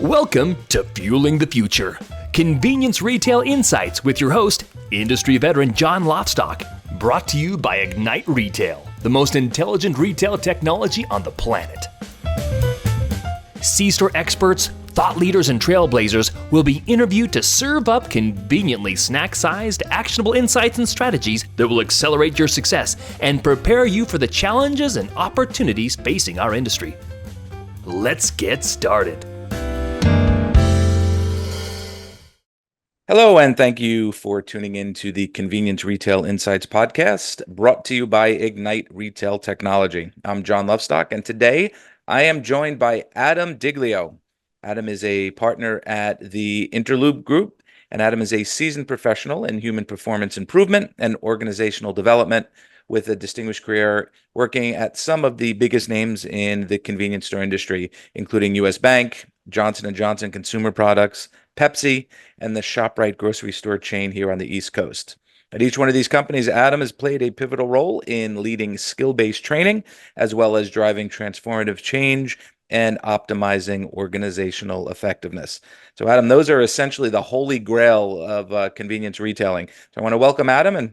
Welcome to Fueling the Future, Convenience Retail Insights with your host, industry veteran John Lofstock. Brought to you by Ignite Retail, the most intelligent retail technology on the planet. C-store experts, thought leaders, and trailblazers will be interviewed to serve up conveniently snack-sized, actionable insights and strategies that will accelerate your success and prepare you for the challenges and opportunities facing our industry. Let's get started. Hello, and thank you for tuning in to the Convenience Retail Insights podcast, brought to you by Ignite Retail Technology. I'm John Lofstock, and today I am joined by Adam Diglio. Adam is a partner at the Interlude Group, and Adam is a seasoned professional in human performance improvement and organizational development with a distinguished career working at some of the biggest names in the convenience store industry, including U.S. Bank, Johnson & Johnson Consumer Products, Pepsi, and the ShopRite grocery store chain here on the East Coast. At each one of these companies, Adam has played a pivotal role in leading skill-based training, as well as driving transformative change and optimizing organizational effectiveness. So, Adam, those are essentially the holy grail of convenience retailing. So I want to welcome Adam and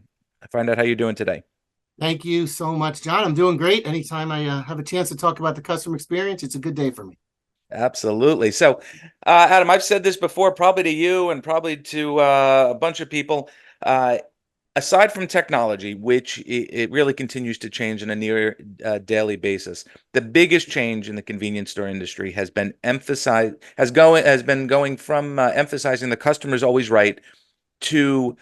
find out how you're doing today. Thank you so much, John. I'm doing great. Anytime I have a chance to talk about the customer experience, it's a good day for me. Absolutely. So, Adam, I've said this before, probably to you and probably to a bunch of people. Aside from technology, which it really continues to change on a near daily basis, the biggest change in the convenience store industry has been going from emphasizing the customer's always right to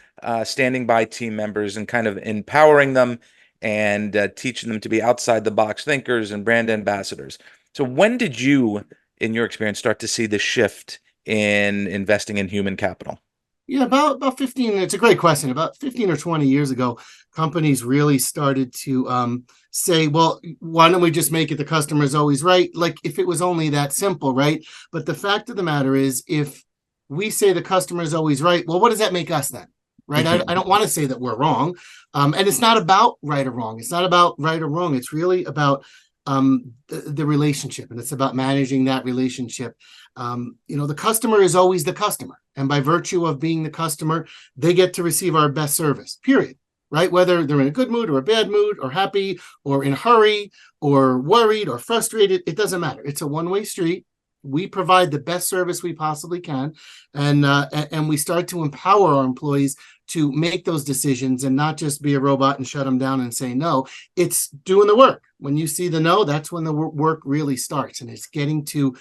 standing by team members and kind of empowering them and teaching them to be outside the box thinkers and brand ambassadors. So, when did you, in your experience, start to see the shift in investing in human capital? Yeah, about 15, it's a great question. About 15 or 20 years ago, companies really started to say, well, why don't we just make it the customer's always right? Like if it was only that simple, right? But the fact of the matter is, if we say the customer's always right, well, what does that make us then? Right? I don't want to say that we're wrong. And it's not about right or wrong. It's not about right or wrong. It's really about the relationship, and it's about managing that relationship. The customer is always the customer, and by virtue of being the customer, they get to receive our best service, period. Right? Whether they're in a good mood or a bad mood or happy or in a hurry or worried or frustrated, it doesn't matter. It's a one-way street. We provide the best service we possibly can, and we start to empower our employees to make those decisions and not just be a robot and shut them down and say no. It's doing the work. When you see the no, that's when the work really starts, and it's getting to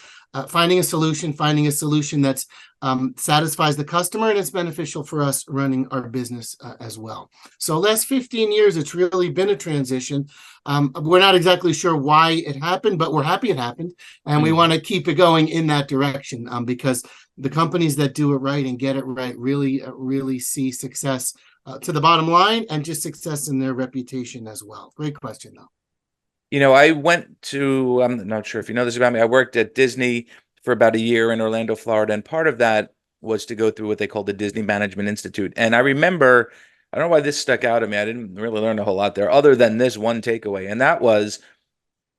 finding a solution that's satisfies the customer and it's beneficial for us running our business as well. So last 15 years, it's really been a transition. We're not exactly sure why it happened, but we're happy it happened, and we want to keep it going in that direction because the companies that do it right and get it right really see success to the bottom line and just success in their reputation as well. Great question, though. You know, I'm not sure if you know this about me. I worked at Disney for about a year in Orlando, Florida, and part of that was to go through what they call the Disney Management Institute. And I remember, I don't know why this stuck out to me. I didn't really learn a whole lot there other than this one takeaway, and that was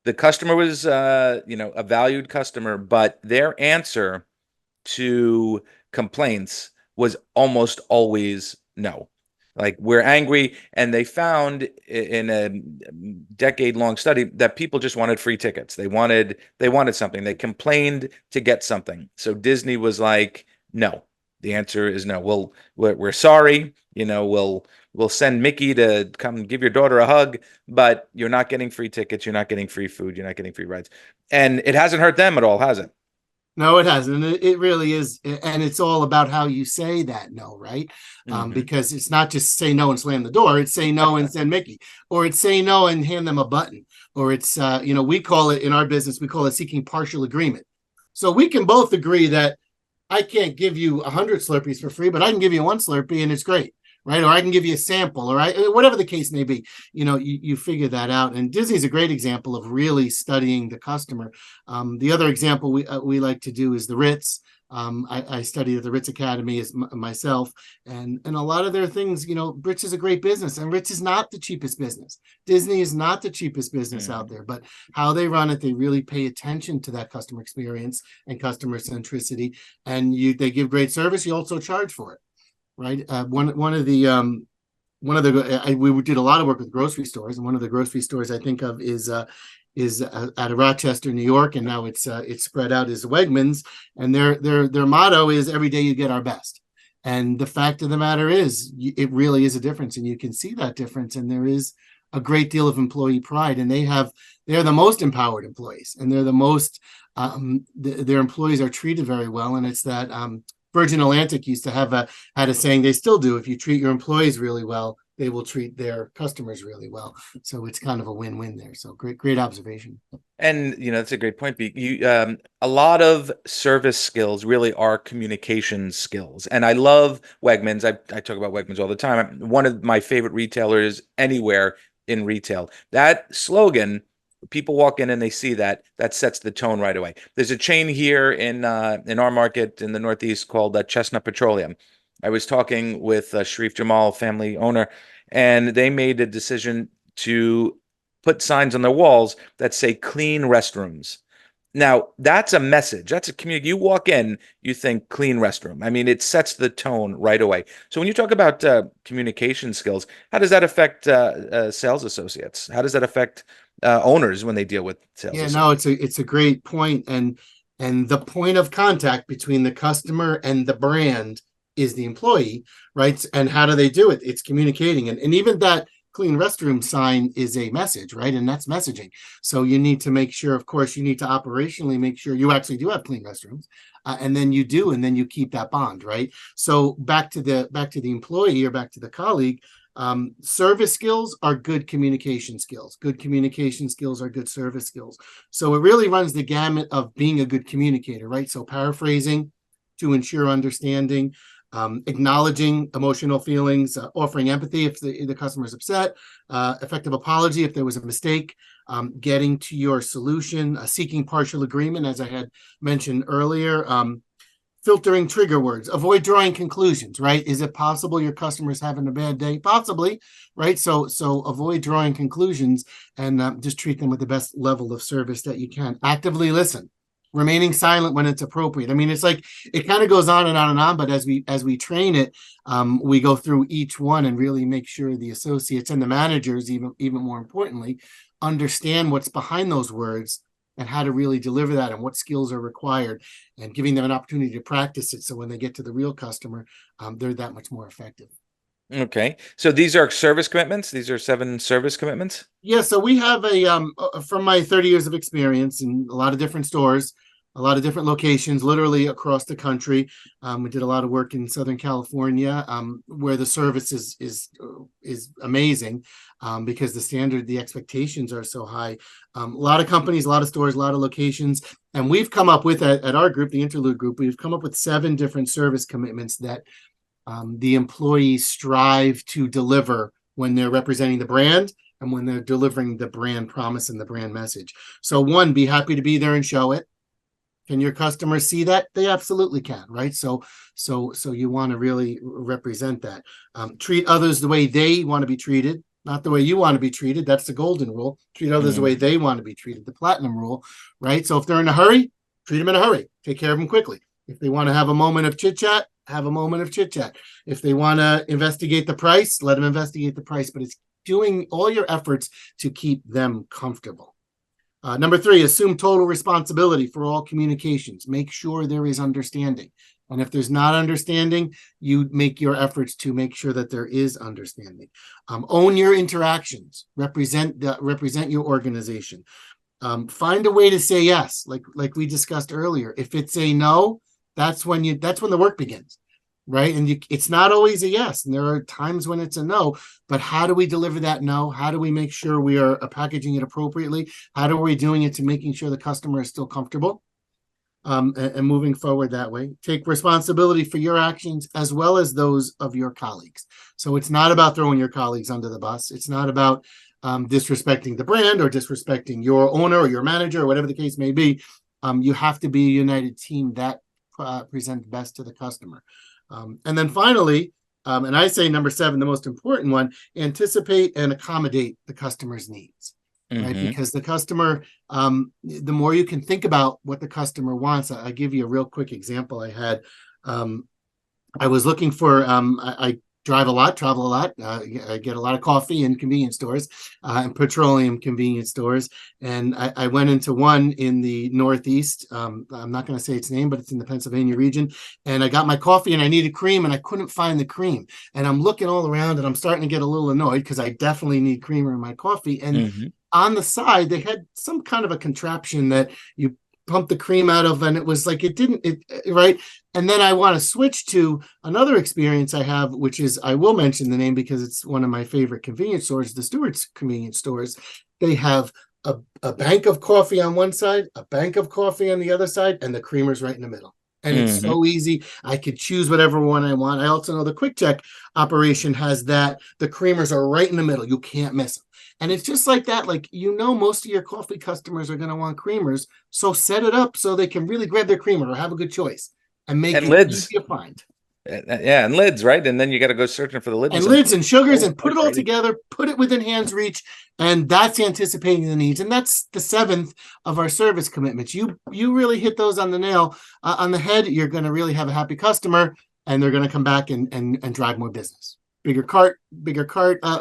the customer was, a valued customer, but their answer to complaints was almost always no. Like, we're angry, and they found in a decade-long study that people just wanted free tickets. They wanted something. They complained to get something. So Disney was like, no. The answer is no. We're sorry. We'll send Mickey to come give your daughter a hug, but you're not getting free tickets. You're not getting free food. You're not getting free rides. And it hasn't hurt them at all, has it? No, it hasn't. It really is. And it's all about how you say that no, right? Because it's not just say no and slam the door. It's say no and send Mickey, or it's say no and hand them a button, or it's, we call it in our business, we call it seeking partial agreement. So we can both agree that I can't give you 100 Slurpees for free, but I can give you one Slurpee and it's great. Right? Or I can give you a sample, or whatever the case may be. You figure that out. And Disney's a great example of really studying the customer. The other example we like to do is the Ritz. I studied at the Ritz Academy myself, and a lot of their things, Ritz is a great business, and Ritz is not the cheapest business. Disney is not the cheapest business out there, but how they run it, they really pay attention to that customer experience and customer centricity, and they give great service. You also charge for it, right? We did a lot of work with grocery stores, and one of the grocery stores I think of is out of Rochester, New York, and now it's spread out as Wegmans, and their motto is "Every day you get our best." And the fact of the matter is, it really is a difference, and you can see that difference. And there is a great deal of employee pride, and they're the most empowered employees, and they're the most their employees are treated very well. And it's that Virgin Atlantic used to had a saying, they still do: if you treat your employees really well, they will treat their customers really well. So it's kind of a win-win there. So great observation. And that's a great point. A lot of service skills really are communication skills. And I love Wegmans. I talk about Wegmans all the time. One of my favorite retailers anywhere in retail. That slogan, people walk in and they see that sets the tone right away. There's a chain here in our market in the Northeast called Chestnut Petroleum. I was talking with Sharif Jamal, family owner, and they made a decision to put signs on their walls that say "clean restrooms." Now, that's a message. That's a community. You walk in, you think clean restroom. I mean, it sets the tone right away. So when you talk about communication skills, how does that affect sales associates? How does that affect owners when they deal with sales associates? No, it's a great point. And the point of contact between the customer and the brand is the employee, right? And how do they do it? It's communicating. And even that clean restroom sign is a message, right? And that's messaging. So you need to make sure, of course, you need to operationally make sure you actually do have clean restrooms. And then you do, and then you keep that bond, right? So back to the employee or back to the colleague, service skills are good communication skills. Good communication skills are good service skills. So it really runs the gamut of being a good communicator, right? So paraphrasing to ensure understanding, acknowledging emotional feelings, offering empathy if the customer is upset, effective apology if there was a mistake, getting to your solution, seeking partial agreement, as I had mentioned earlier, filtering trigger words, avoid drawing conclusions, right? Is it possible your customer's having a bad day? Possibly, right? So avoid drawing conclusions and just treat them with the best level of service that you can. Actively listen. Remaining silent when it's appropriate. I mean, it's like it kind of goes on and on and on, but as we train it, we go through each one and really make sure the associates and the managers, even more importantly, understand what's behind those words and how to really deliver that and what skills are required, and giving them an opportunity to practice it. So when they get to the real customer, they're that much more effective. Okay. So these are service commitments. These are 7 service commitments. Yeah. So we have from my 30 years of experience in a lot of different stores, a lot of different locations, literally across the country. We did a lot of work in Southern California, where the service is amazing, because the expectations are so high. A lot of companies, a lot of stores, a lot of locations. And we've come up with at our group, the Interlude Group, we've come up with 7 different service commitments that the employees strive to deliver when they're representing the brand and when they're delivering the brand promise and the brand message. So 1, be happy to be there and show it. Can your customers see that? They absolutely can, right? So you want to really represent that. Treat others the way they want to be treated, not the way you want to be treated. That's the golden rule. Treat others the way they want to be treated, the platinum rule, right? So if they're in a hurry, treat them in a hurry. Take care of them quickly. If they want to have a moment of chit-chat, have a moment of chit-chat. If they want to investigate the price, let them investigate the price, but it's doing all your efforts to keep them comfortable. Number 3, assume total responsibility for all communications. Make sure there is understanding. And if there's not understanding, you make your efforts to make sure that there is understanding. Own your interactions. Represent your organization. Find a way to say yes, like we discussed earlier. If it's a no, that's when the work begins, right? And it's not always a yes, and there are times when it's a no. But how do we deliver that no? How do we make sure we are packaging it appropriately? How are we doing it to making sure the customer is still comfortable, and moving forward that way? Take responsibility for your actions as well as those of your colleagues. So it's not about throwing your colleagues under the bus. It's not about disrespecting the brand or disrespecting your owner or your manager or whatever the case may be. You have to be a united team that present best to the customer. And then finally, and I say number 7, the most important one, anticipate and accommodate the customer's needs. Right, because the customer, the more you can think about what the customer wants. I'll give you a real quick example. I had, I was looking for, I drive a lot, travel a lot. I get a lot of coffee in convenience stores and petroleum convenience stores. And I went into one in the Northeast. I'm not going to say its name, but it's in the Pennsylvania region. And I got my coffee and I needed cream and I couldn't find the cream. And I'm looking all around and I'm starting to get a little annoyed because I definitely need creamer in my coffee. And on the side, they had some kind of a contraption that you pump the cream out of, and it was like right. And then I want to switch to another experience I have, which is, I will mention the name because it's one of my favorite convenience stores, the Stewart's convenience stores. They have a bank of coffee on one side, a bank of coffee on the other side, and the creamer's right in the middle. And it's so easy. I could choose whatever one I want. I also know the Quick Check operation has that. The creamers are right in the middle. You can't miss them. And it's just like that. Like, most of your coffee customers are going to want creamers. So set it up so they can really grab their creamer or have a good choice and make it easy to find. Yeah, and lids, right? And then you got to go searching for the lids. And lids and sugars and put it all together, put it within hand's reach. And that's anticipating the needs. And that's the 7th of our service commitments. You really hit those on the nail, on the head. You're going to really have a happy customer, and they're going to come back and drive more business. Bigger cart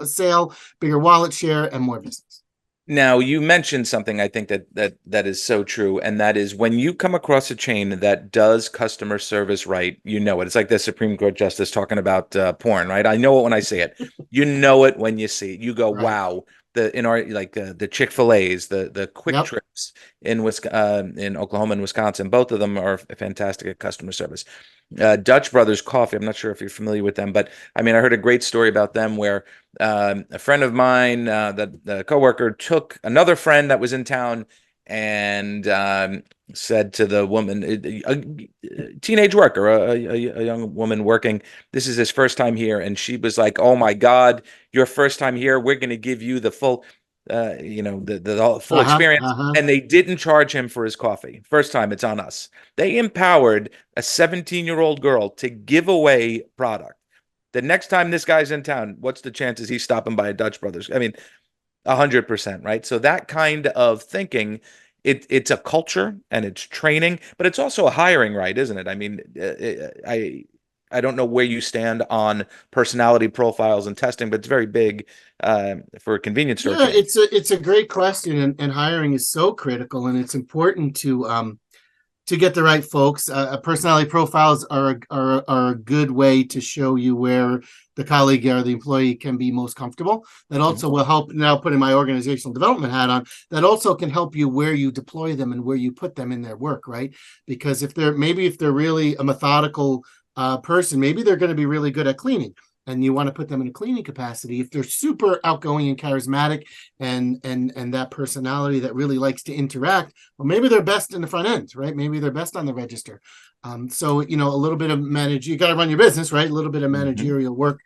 sale, bigger wallet share, and more business. Now, you mentioned something I think that is so true, and that is when you come across a chain that does customer service right, you know it. It's like the Supreme Court justice talking about porn, right? I know it when I see it. You know it when you see it. You go, wow. The Chick-fil-A's, the Quick Trips in Oklahoma and Wisconsin, both of them are fantastic at customer service. Dutch Brothers Coffee, I'm not sure if you're familiar with them, but I mean, I heard a great story about them where a friend of mine, the coworker, took another friend that was in town and said to the woman, a teenage worker, a young woman working, this is his first time here. And she was like, oh my God, your first time here. We're going to give you the full, the full experience. And they didn't charge him for his coffee. First time, it's on us. They empowered a 17-year-old girl to give away product. The next time this guy's in town, what's the chances he's stopping by a Dutch Brothers? I mean, 100%, right? So that kind of thinking, it's a culture and it's training, but it's also a hiring right, isn't it? I mean, I don't know where you stand on personality profiles and testing, but it's very big for a convenience store. Yeah, it's a great question, and hiring is so critical, and it's important to get the right folks. Personality profiles are a good way to show you where the colleague or the employee can be most comfortable. That also will help, now putting my organizational development hat on, that also can help you where you deploy them and where you put them in their work, right? Because if they're really a methodical person, maybe they're going to be really good at cleaning, and you want to put them in a cleaning capacity. If they're super outgoing and charismatic and that personality that really likes to interact, well, maybe they're best in the front end, right? Maybe they're best on the register. So, a little bit of you got to run your business, right? A little bit of managerial work,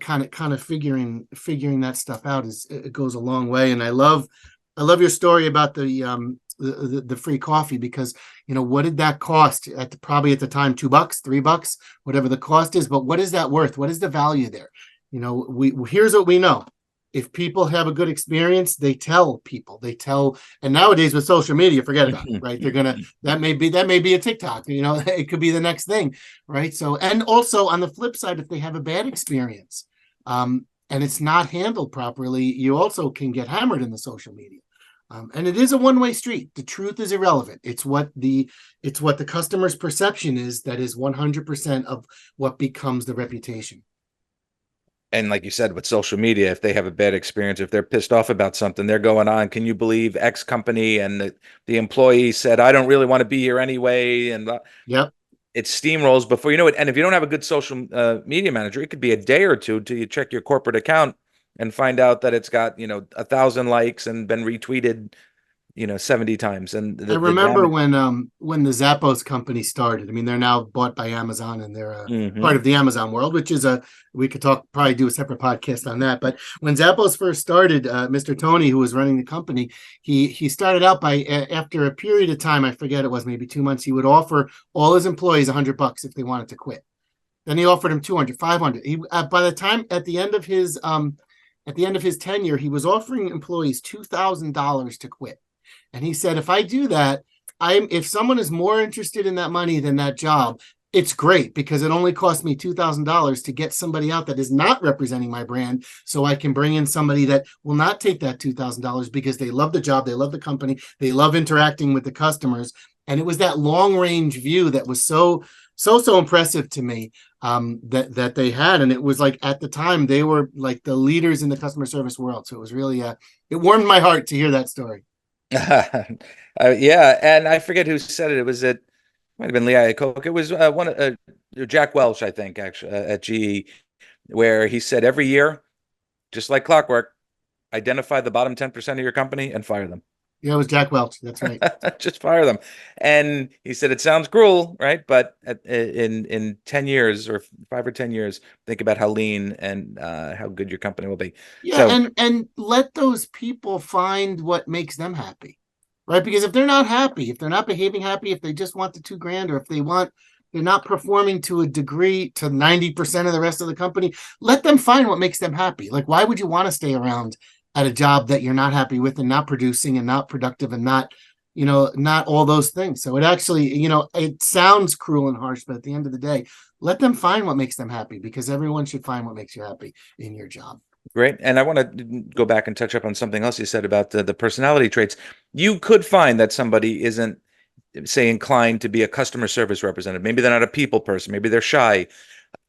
kind of figuring that stuff out it goes a long way. And I love your story about the free coffee, because what did that cost probably at the time? $2, $3, whatever the cost is, but what is that worth? What is the value there? Here's what we know. If people have a good experience, they tell people, and nowadays with social media, forget about it, right? That may be a TikTok, it could be the next thing, right? So, and also on the flip side, if they have a bad experience, and it's not handled properly, you also can get hammered in the social media. And it is a one-way street. The truth is irrelevant. It's what the customer's perception is that is 100% of what becomes the reputation. And like you said, with social media, if they have a bad experience, if they're pissed off about something, they're going on, can you believe X company? And the employee said, I don't really want to be here anyway. And it steamrolls before you know it. And if you don't have a good social media manager, it could be a day or two till you check your corporate account and find out that it's got 1,000 likes and been retweeted 70 times. And I remember when the Zappos company started. I mean, they're now bought by Amazon, and they're part of the Amazon world, which is we could probably do a separate podcast on that. But when Zappos first started, Mr. Tony, who was running the company, he started out by after a period of time, I forget, it was maybe 2 months, he would offer all his employees $100 if they wanted to quit. Then he offered them 200, 500. He by the time at the end of his tenure, he was offering employees $2,000 to quit. And he said, if I do that, if someone is more interested in that money than that job, it's great, because it only cost me $2,000 to get somebody out that is not representing my brand, so I can bring in somebody that will not take that $2,000 because they love the job, they love the company, they love interacting with the customers. And it was that long range view that was so impressive to me, that they had. And it was like, at the time, they were like the leaders in the customer service world. So it was really it warmed my heart to hear that story. Yeah, and I forget who said it. Might have been Lee Iacocca. It was Jack Welch, I think, actually, at GE, where he said every year, just like clockwork, identify the bottom 10% of your company and fire them. Yeah, it was Jack Welch. That's right. Just fire them. And he said, it sounds cruel, right? But in 10 years or 5 or 10 years, think about how lean and how good your company will be. Yeah, so, and let those people find what makes them happy, right? Because if they're not happy, if they're not behaving happy, if they just want the $2,000, or if they're not performing to a degree to 90% of the rest of the company, let them find what makes them happy. Like, why would you want to stay around at a job that you're not happy with and not producing and not productive and not all those things? So it actually, it sounds cruel and harsh, but at the end of the day, let them find what makes them happy, because everyone should find what makes you happy in your job. Great. And I want to go back and touch up on something else you said about the personality traits. You could find that somebody isn't, say, inclined to be a customer service representative. Maybe they're not a people person. Maybe they're shy.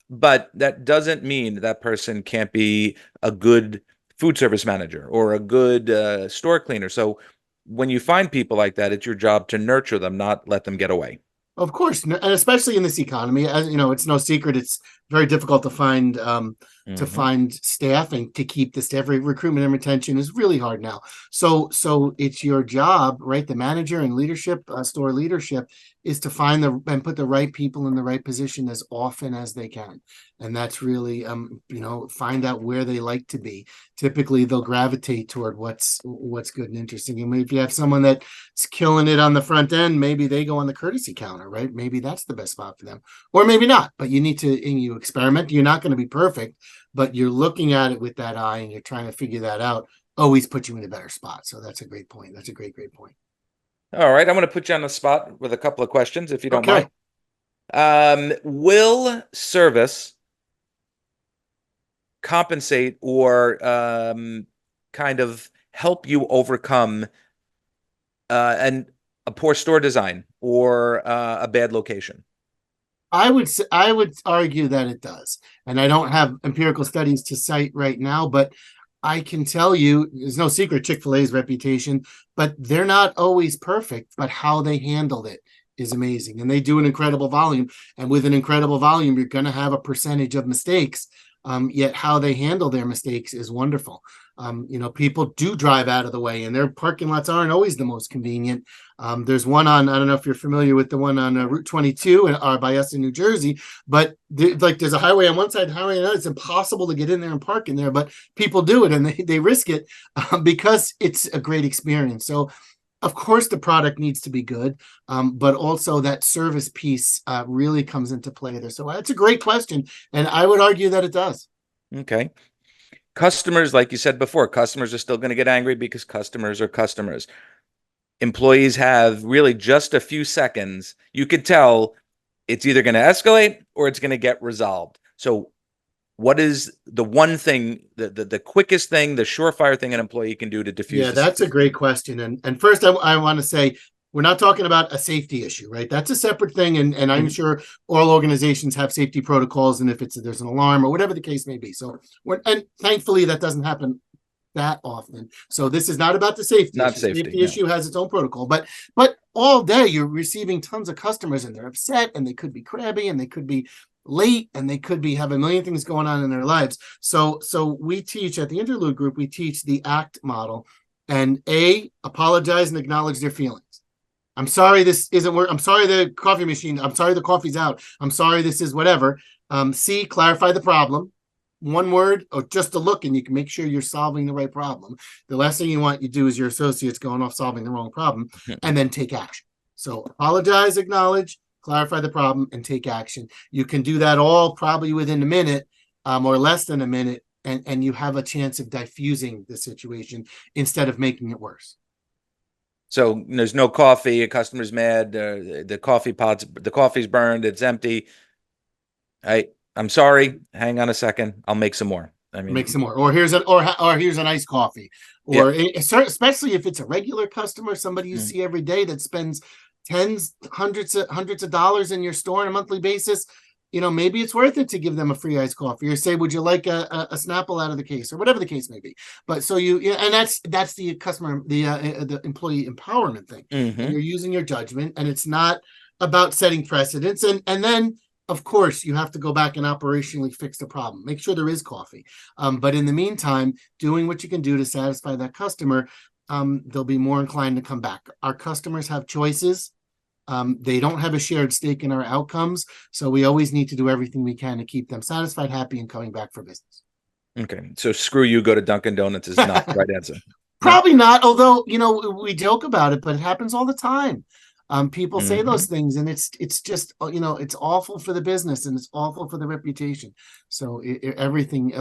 But that doesn't mean that person can't be a good food service manager or a good store cleaner. So when you find people like that, it's your job to nurture them, not let them get away. Of course, and especially in this economy, as you know, it's no secret, it's very difficult to find staff and to keep the staff. Recruitment and retention is really hard now. So it's your job, right? The manager and leadership, store leadership, is to find and put the right people in the right position as often as they can. And that's really, find out where they like to be. Typically, they'll gravitate toward what's good and interesting. And if you have someone that's killing it on the front end, maybe they go on the courtesy counter, right? Maybe that's the best spot for them, or maybe not. But you need to, you experiment. You're not going to be perfect, but you're looking at it with that eye and you're trying to figure that out. Always put you in a better spot. So that's a great point. That's a great point. All right, I'm going to put you on the spot with a couple of questions, if you don't mind. Will service compensate or kind of help you overcome a poor store design or a bad location? I would argue that it does, and I don't have empirical studies to cite right now, but I can tell you, there's no secret Chick-fil-A's reputation, but they're not always perfect, but how they handled it is amazing. And they do an incredible volume. And with an incredible volume, you're going to have a percentage of mistakes. Yet how they handle their mistakes is wonderful. People do drive out of the way, and their parking lots aren't always the most convenient. There's one I don't know if you're familiar with the one on Route 22 by us in New Jersey, but there's a highway on one side, highway on the other. It's impossible to get in there and park in there, but people do it, and they risk it because it's a great experience. So of course the product needs to be good, but also that service piece really comes into play there. So that's a great question, and I would argue that it does. Okay. Customers, like you said before, customers are still going to get angry because customers are customers. Employees have really just a few seconds. You could tell it's either going to escalate or it's going to get resolved. So what is the one thing, the quickest thing, the surefire thing an employee can do to diffuse? Yeah, that's a great question. And first, I want to say, we're not talking about a safety issue, right? That's a separate thing. And I'm sure all organizations have safety protocols, and if there's an alarm or whatever the case may be. So, and thankfully that doesn't happen that often. So this is not about the safety issue. Safety issue has its own protocol, but all day you're receiving tons of customers, and they're upset, and they could be crabby, and they could be late, and they could have a million things going on in their lives. So we teach at the Interlude Group, we teach the ACT model. and apologize and acknowledge their feelings. I'm sorry this isn't work. I'm sorry the coffee machine. I'm sorry the coffee's out. I'm sorry this is whatever. C, clarify the problem. One word or just a look, and you can make sure you're solving the right problem. The last thing you want you do is your associates going off solving the wrong problem, and then take action. So apologize, acknowledge, clarify the problem, and take action. You can do that all probably within a minute or less than a minute, and you have a chance of diffusing the situation instead of making it worse. So there's no coffee, a customer's mad, the coffee's burned, it's empty. I'm sorry, hang on a second, I'll make some more. I mean, Make some more, or here's an iced coffee, or especially if it's a regular customer, somebody you see every day that spends hundreds of dollars in your store on a monthly basis. Maybe it's worth it to give them a free iced coffee, or say, would you like a Snapple out of the case, or whatever the case may be. But so and that's the customer, the employee empowerment thing. You're using your judgment, and it's not about setting precedents. And then, of course, you have to go back and operationally fix the problem. Make sure there is coffee. But in the meantime, doing what you can do to satisfy that customer, they'll be more inclined to come back. Our customers have choices. They don't have a shared stake in our outcomes. So we always need to do everything we can to keep them satisfied, happy, and coming back for business. Okay. So screw you, go to Dunkin' Donuts is not the right answer. Probably not. Although, we joke about it, but it happens all the time. People say those things, and it's just, it's awful for the business, and it's awful for the reputation. So everything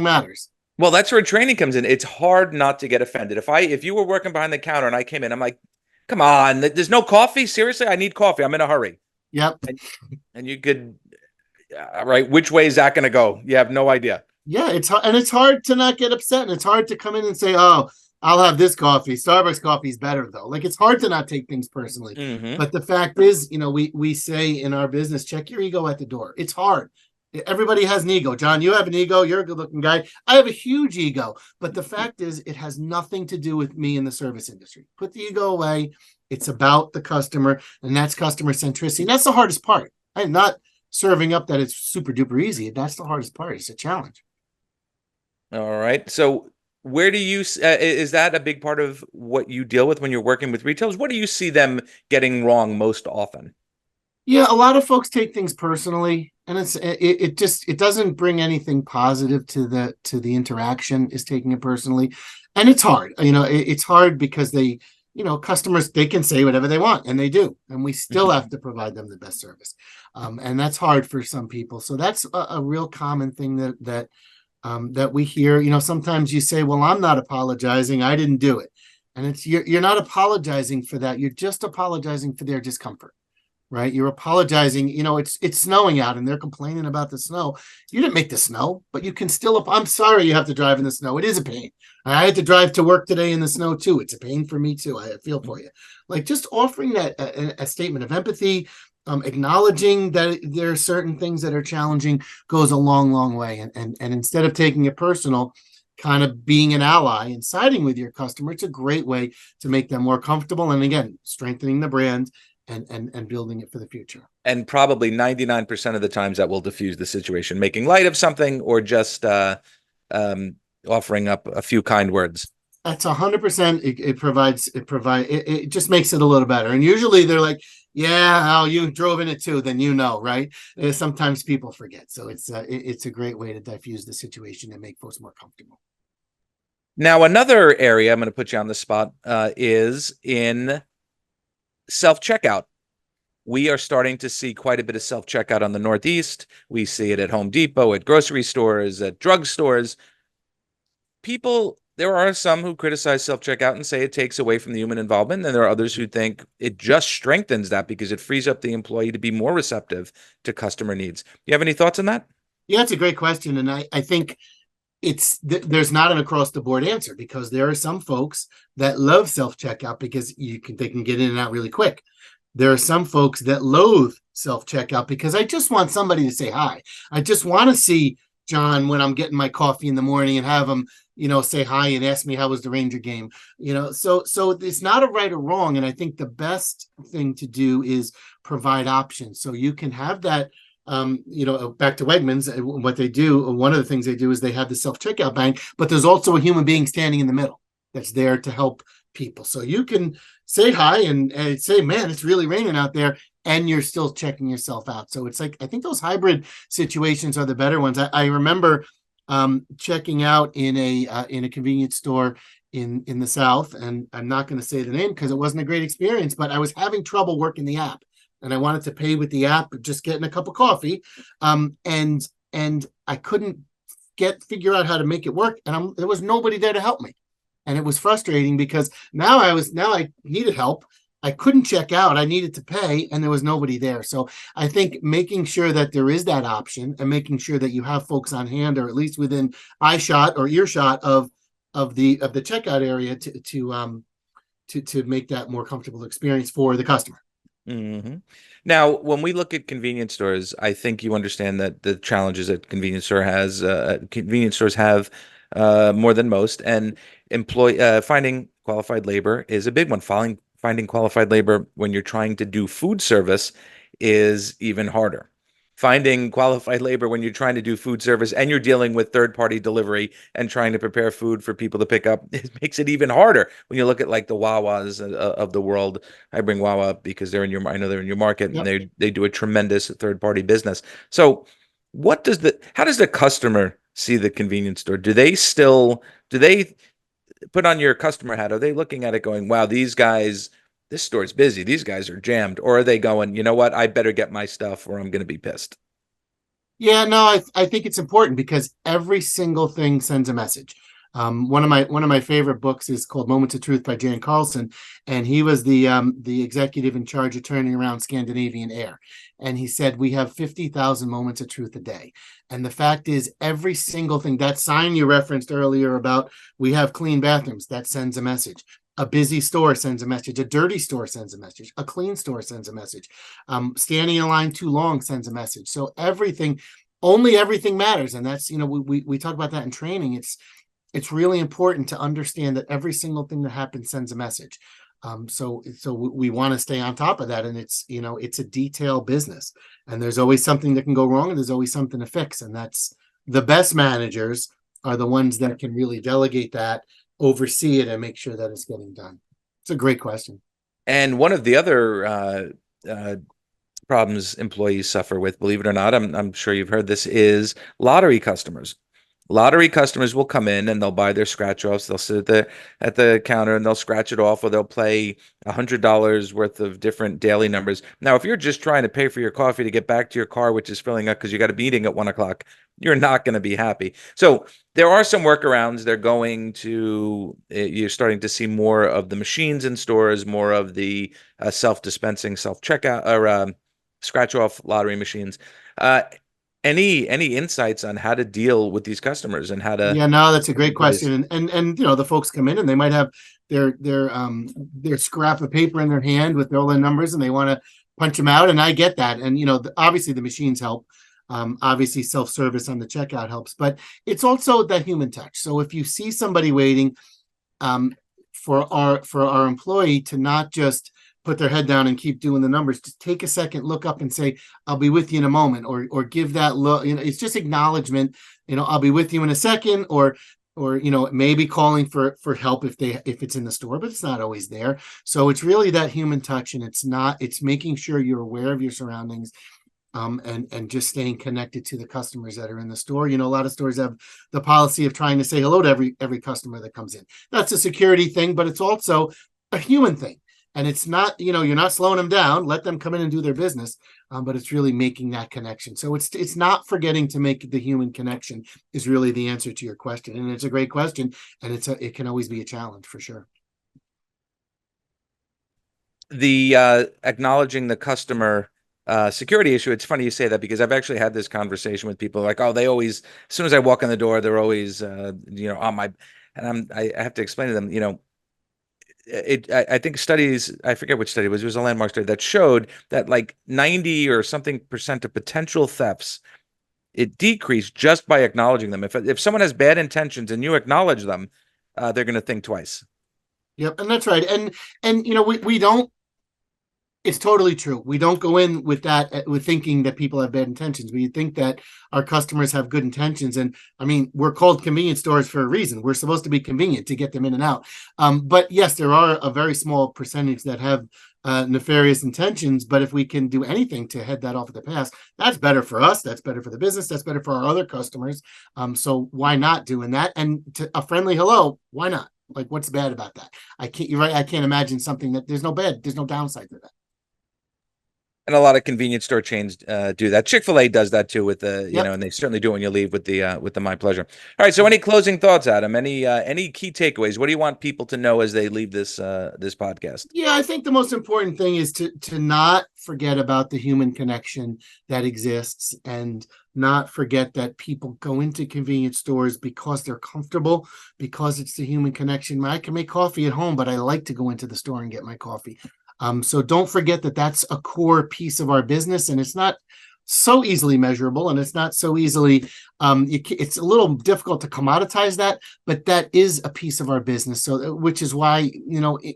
matters. Well, that's where training comes in. It's hard not to get offended. If you were working behind the counter and I came in, I'm like, come on, there's no coffee? Seriously? I need coffee. I'm in a hurry. Yep. And you could, all right, which way is that going to go? You have no idea. Yeah, it's hard to not get upset, and it's hard to come in and say, oh, I'll have this coffee. Starbucks coffee is better, though. Like, it's hard to not take things personally. But the fact is, we say in our business, check your ego at the door. It's hard. Everybody has an ego. John, you have an ego. You're a good-looking guy. I have a huge ego. But the fact is, it has nothing to do with me in the service industry. Put the ego away. It's about the customer, and that's customer centricity. And that's the hardest part. I'm not serving up that it's super duper easy. That's the hardest part. It's a challenge. All right. So where do you, is that a big part of what you deal with when you're working with retailers? What do you see them getting wrong most often? Yeah, a lot of folks take things personally, and it doesn't bring anything positive to the interaction, is taking it personally. And it's hard. It's hard because customers, they can say whatever they want, and they do, and we still have to provide them the best service. And that's hard for some people. So that's a real common thing that we hear. Sometimes you say, well, I'm not apologizing, I didn't do it. And it's you're not apologizing for that. You're just apologizing for their discomfort. Right? You're apologizing. It's snowing out and they're complaining about the snow. You didn't make the snow, but you can still, I'm sorry you have to drive in the snow. It is a pain. I had to drive to work today in the snow too. It's a pain for me too. I feel for you. Like, just offering that a statement of empathy, acknowledging that there are certain things that are challenging goes a long, long way. And instead of taking it personal, kind of being an ally and siding with your customer, it's a great way to make them more comfortable. And again, strengthening the brand and building it for the future. And probably 99% of the times that will diffuse the situation, making light of something or just offering up a few kind words. That's 100%. It just makes it a little better. And usually they're like, yeah, you drove in it too, then right? Sometimes people forget. So it's a great way to diffuse the situation and make folks more comfortable. Now, another area I'm going to put you on the spot is in self-checkout. We are starting to see quite a bit of self-checkout on the Northeast. We see it at Home Depot, at grocery stores, at drugstores. There are some who criticize self-checkout and say it takes away from the human involvement. And there are others who think it just strengthens that because it frees up the employee to be more receptive to customer needs. You have any thoughts on that? Yeah, it's a great question. And I think there's not an across the board answer, because there are some folks that love self-checkout because they can get in and out really quick. There are some folks that loathe self-checkout because I just want somebody to say hi. I just want to see John when I'm getting my coffee in the morning and have him, say hi and ask me how was the Ranger game. So it's not a right or wrong. And I think the best thing to do is provide options. So you can have that. Back to Wegmans, what they do, one of the things they do is they have the self-checkout bank, but there's also a human being standing in the middle. that's there to help people. So you can say hi and say, man, it's really raining out there, and you're still checking yourself out. So it's like, I think those hybrid situations are the better ones. I remember checking out in a convenience store in the South, and I'm not going to say the name because it wasn't a great experience, but I was having trouble working the app, and I wanted to pay with the app, just getting a cup of coffee, and I couldn't figure out how to make it work, and there was nobody there to help me, and it was frustrating because now I needed help. I couldn't check out. I needed to pay, and there was nobody there. So I think making sure that there is that option, and making sure that you have folks on hand, or at least within eyeshot or earshot of the checkout area to make that more comfortable experience for the customer. Mm-hmm. Now, when we look at convenience stores, I think you understand that the challenges that convenience stores have more than most, and finding qualified labor is a big one. Finding qualified labor when you're trying to do food service is even harder. Finding qualified labor when you're trying to do food service and you're dealing with third-party delivery and trying to prepare food for people to pick up, it makes it even harder when you look at like the Wawas of the world. I bring Wawa up because I know they're in your market, Yep. and they do a tremendous third-party business. So how does the customer see the convenience store? Do they put on your customer hat? Are they looking at it going, wow, this store's busy, these guys are jammed? Or are they going, you know what, I better get my stuff or I'm going to be pissed? Yeah, no, I think it's important because every single thing sends a message. One of my favorite books is called Moments of Truth by Jan Carlson, and he was the executive in charge of turning around Scandinavian Air. And he said we have 50,000 moments of truth a day. And the fact is, every single thing, that sign you referenced earlier about we have clean bathrooms, that sends a message. A busy store sends a message. A dirty store sends a message. A clean store sends a message. Standing in line too long sends a message. So only everything matters. And that's, we talk about that in training. It's really important to understand that every single thing that happens sends a message. So we want to stay on top of that. And it's a detail business, and there's always something that can go wrong, and there's always something to fix. And that's the best managers are the ones that can really delegate that, oversee it, and make sure that it's getting done. It's a great question. And one of the other problems employees suffer with, believe it or not, I'm sure you've heard this, is lottery customers. Lottery customers will come in and they'll buy their scratch offs. They'll sit at the counter and they'll scratch it off, or they'll play $100 worth of different daily numbers. Now, if you're just trying to pay for your coffee to get back to your car, which is filling up because you got a meeting at 1 o'clock, you're not going to be happy. So there are some workarounds. You're starting to see more of the machines in stores, more of the self-dispensing, self-checkout, or scratch-off lottery machines. Any insights on how to deal with these customers and how to? Yeah, no, that's a great question. And the folks come in and they might have their scrap of paper in their hand with all their numbers, and they want to punch them out. And I get that. And obviously the machines help. Obviously self-service on the checkout helps, but it's also that human touch. So if you see somebody waiting, for our employee to not just put their head down and keep doing the numbers, just take a second, look up and say, I'll be with you in a moment, or give that look, it's just acknowledgement, I'll be with you in a second, or maybe calling for help if it's in the store, but it's not always there. So it's really that human touch, and it's making sure you're aware of your surroundings, and just staying connected to the customers that are in the store. A lot of stores have the policy of trying to say hello to every customer that comes in. That's a security thing, but it's also a human thing. And it's not, you're not slowing them down, let them come in and do their business, but it's really making that connection. So it's not forgetting to make the human connection is really the answer to your question. And it's a great question, and it can always be a challenge for sure. The acknowledging the customer security issue, it's funny you say that, because I've actually had this conversation with people like, oh, they always, as soon as I walk in the door, they're always, on my, and I have to explain to them, I think studies, I forget which study it was a landmark study that showed that like 90 or something percent of potential thefts, it decreased just by acknowledging them. If someone has bad intentions and you acknowledge them, they're going to think twice. Yep, and that's right. And we don't It's totally true. We don't go in with that, with thinking that people have bad intentions. We think that our customers have good intentions. And I mean, we're called convenience stores for a reason. We're supposed to be convenient to get them in and out. But yes, there are a very small percentage that have nefarious intentions. But if we can do anything to head that off of the path, that's better for us. That's better for the business. That's better for our other customers. So why not doing that? And to a friendly hello, why not? Like, what's bad about that? You're right. I can't imagine something that there's no downside to that. And a lot of convenience store chains do that. Chick-fil-A does that too with the, you know, and they certainly do it when you leave with the My Pleasure. All right. So any closing thoughts, Adam? Any key takeaways? What do you want people to know as they leave this this podcast? Yeah, I think the most important thing is to not forget about the human connection that exists, and not forget that people go into convenience stores because they're comfortable, because it's the human connection. I can make coffee at home, but I like to go into the store and get my coffee. So don't forget that that's a core piece of our business, and it's not so easily measurable, and it's not so easily, it's a little difficult to commoditize that, but that is a piece of our business. So, which is why,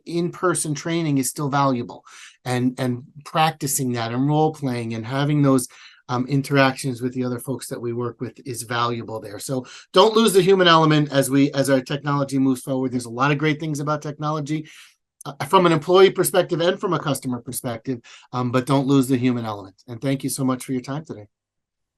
in-person training is still valuable, and practicing that and role playing and having those interactions with the other folks that we work with is valuable there. So don't lose the human element as our technology moves forward. There's a lot of great things about technology, from an employee perspective and from a customer perspective, but don't lose the human element. And thank you so much for your time today.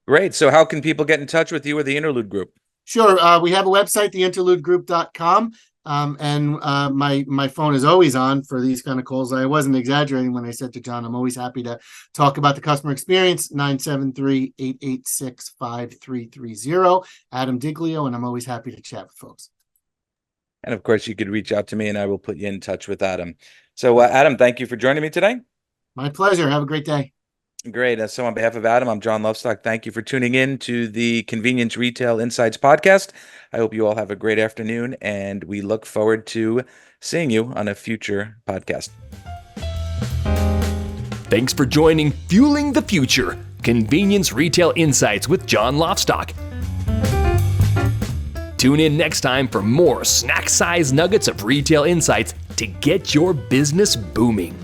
Great. So how can people get in touch with you or the Interlude Group? Sure. We have a website, theinterludegroup.com. And my phone is always on for these kind of calls. I wasn't exaggerating when I said to John, I'm always happy to talk about the customer experience. 973-886-5330. Adam Diglio, and I'm always happy to chat with folks. And of course, you could reach out to me and I will put you in touch with Adam. So Adam, thank you for joining me today. My pleasure. Have a great day. Great. So on behalf of Adam, I'm John Lofstock. Thank you for tuning in to the Convenience Retail Insights podcast. I hope you all have a great afternoon, and we look forward to seeing you on a future podcast. Thanks for joining Fueling the Future, Convenience Retail Insights with John Lofstock. Tune in next time for more snack-sized nuggets of retail insights to get your business booming.